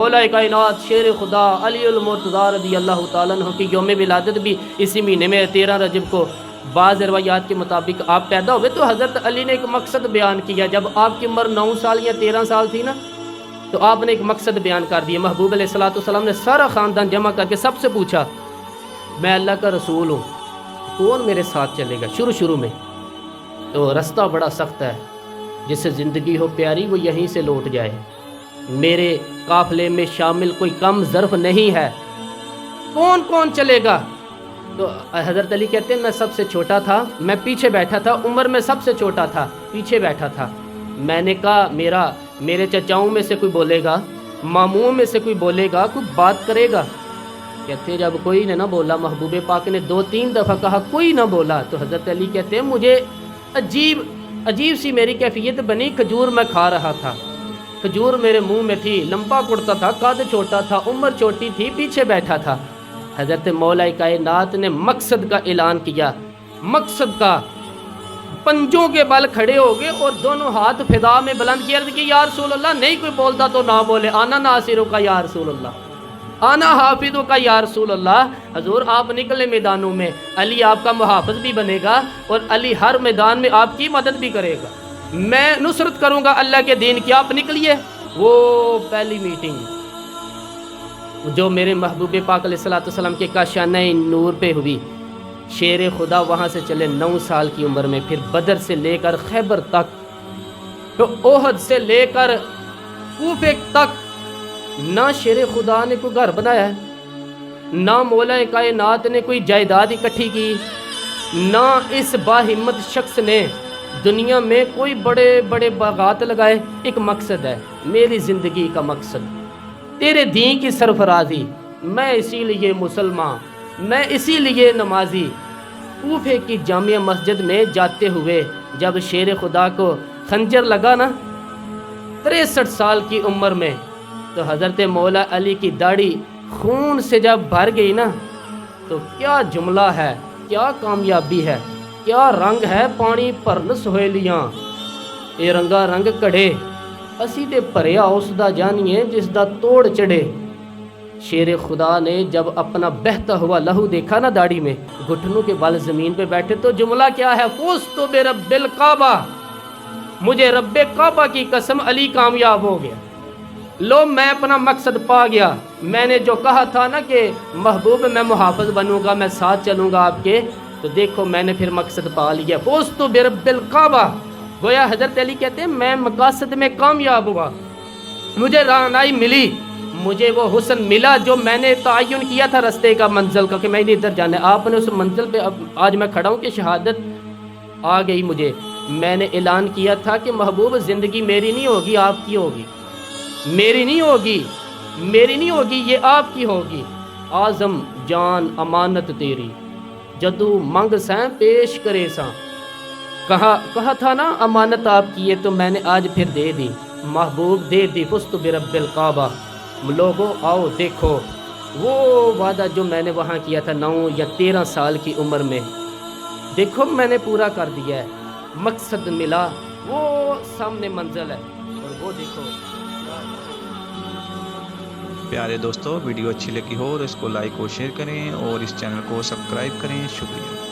मौला कायनात शेर खुदा अली उल मुर्तज़ा रज़ी अल्लाह ताला अन्हु की यौम विलादत भी इसी महीने में 13 रजब को बाज़ रवायात के मुताबिक आप पैदा हुए। तो हज़रत अली ने एक मकसद बयान किया। जब आपकी उम्र 9 साल या 13 साल थी ना, तो आपने एक मकसद बयान कर दिया। महबूब अलैहिस्सलाम ने सारा ख़ानदान जमा करके सबसे पूछा, मैं अल्लाह का रसूल हूँ, कौन मेरे साथ चलेगा? शुरू में तो रास्ता बड़ा सख्त है, जिससे ज़िंदगी हो प्यारी वो यहीं से लौट जाए। मेरे काफ़िले में शामिल कोई कम ज़र्फ़ नहीं है, कौन कौन चलेगा? तो हज़रत अली कहते हैं मैं सबसे छोटा था, मैं पीछे बैठा था, उम्र में सबसे छोटा था, पीछे बैठा था। मैंने कहा मेरे चचाओं में से कोई बोलेगा, मामूओं में से कोई बोलेगा, कोई बात करेगा? कहते जब कोई ने ना बोला, महबूब पाक ने 2-3 दफ़ा कहा कोई ना बोला, तो हज़रत अली कहते हैं मुझे अजीब सी मेरी कैफियत बनी। खजूर मैं खा रहा था, खजूर मेरे मुंह में थी, लंबा कुर्ता था, कद छोटा था, उम्र छोटी थी, पीछे बैठा था। हज़रत मौला कायनात ने मकसद का ऐलान किया, मकसद का। पंजों के बल खड़े हो गए और दोनों हाथ फिदा में बुलंद किया कि या रसूल अल्लाह, नहीं कोई बोलता तो ना बोले, आना नासिरों का या रसूल अल्लाह, आना हाफिज़ों का या रसूल अल्लाह। हजूर आप निकले मैदानों में, अली आपका मुहाफ़िज़ भी बनेगा और अली हर मैदान में आपकी मदद भी करेगा। मैं नुसरत करूँगा अल्लाह के दीन की, आप निकलिए। वो पहली मीटिंग जो मेरे महबूब पाक अलैहिस्सलाम के काशाने नूर पे हुई, शेर खुदा वहाँ से चले 9 साल की उम्र में। फिर बदर से लेकर खैबर तक, तो ओहद से लेकर कूफे तक, ना शेर खुदा ने कोई घर बनाया है, ना मौला कायनात ने कोई जायदाद इकट्ठी की, ना इस बाहिम्मत शख्स ने दुनिया में कोई बड़े बड़े बागात लगाए। एक मकसद है, मेरी ज़िंदगी का मकसद तेरे दीन की सरफराजी, मैं इसीलिए मुसलमान, मैं इसीलिए नमाजी। कूफे की जामिया मस्जिद में जाते हुए जब शेर खुदा को खंजर लगा ना 63 साल की उम्र में, तो हज़रत मौला अली की दाढ़ी खून से जब भर गई ना, तो क्या जुमला है, क्या कामयाबी है, क्या रंग है पानी भरन सोहेलियाँ, ये रंगा रंग कड़े असी ते भरिया उसदा जानिए जिसदा तोड़ चढ़े। शेर खुदा ने जब अपना बहता हुआ लहू देखा ना दाढ़ी में, घुटनों के बल ज़मीन पे बैठे, तो जुमला क्या है, फुज़्तु बिरब्बिल काबा, मुझे रब्बे काबा की कसम अली कामयाब हो गया। लो मैं अपना मकसद पा गया। मैंने जो कहा था ना कि महबूब मैं मुहाफ़िज़ बनूंगा, मैं साथ चलूंगा आपके, तो देखो मैंने फिर मकसद पा लिया। फुज़्तु बिरब्बिल काबा, गोया हज़रत अली कहते हैं मैं मकासद में कामयाब हुआ, मुझे राहनाई मिली, मुझे वो हुस्न मिला जो मैंने तयन किया था रास्ते का, मंजिल का, कि मैंने इधर जाना है। आपने उस मंजिल पे अब आज मैं खड़ा हूँ कि शहादत आ गई मुझे। मैंने ऐलान किया था कि महबूब ज़िंदगी मेरी नहीं होगी, आपकी होगी, मेरी नहीं होगी, मेरी नहीं होगी, ये आपकी होगी। आज़म जान अमानत तेरी, जदू मंग सैं पेश करे सा, कहा था ना अमानत आपकी है, तो मैंने आज फिर दे दी, महबूब दे दी। फुज़्तु बिरब्बिल काबा, लोगों आओ देखो वो वादा जो मैंने वहाँ किया था 9 या 13 साल की उम्र में, देखो मैंने पूरा कर दिया है। मकसद मिला, वो सामने मंजिल है, और वो देखो। प्यारे दोस्तों, वीडियो अच्छी लगी हो तो इसको लाइक और शेयर करें और इस चैनल को सब्सक्राइब करें। शुक्रिया।